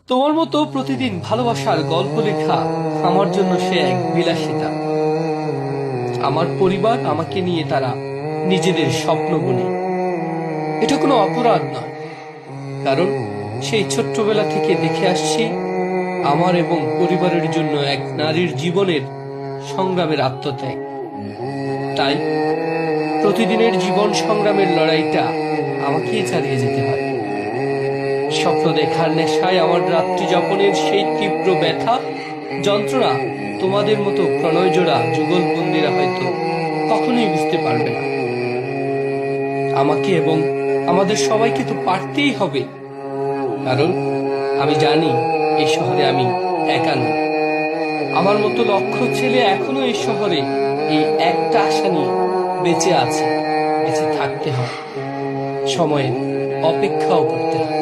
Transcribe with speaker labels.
Speaker 1: তোমার মতো প্রতিদিন ভালোবাসার গল্প লেখা আমার জন্য সে এক বিলাসিতা। আমার পরিবার আমাকে নিয়ে তারা নিজেদের স্বপ্ন বুনে। এটা কোনো অপরাধ নয়, কারণ সেই ছোট্টবেলা থেকে দেখে আসছি আমার এবং পরিবারের জন্য এক নারীর জীবনের সংগ্রামের আত্মত্যাগ। তাই প্রতিদিনের জীবন সংগ্রামের লড়াইটা আমাকেই চালিয়ে যেতে হয়। স্বপ্ন দেখার নেশায় আমার রাত্রি যাপনের সেই তীব্র ব্যথা যন্ত্রণা তোমাদের মতো প্রণয় জোড়া যুগলবন্দিরা হয়তো কখনোই বুঝতে পারবে না। আমাকে এবং আমাদের সবাইকে তো পারতেই হবে, কারণ আমি জানি এই শহরে আমি একা নই। আমার মতো লক্ষ ছেলে এখনো এই শহরে এই একটা আশা নিয়ে বেঁচে আছে। বেঁচে থাকতে হয়, সময়ের অপেক্ষাও করতে হয়।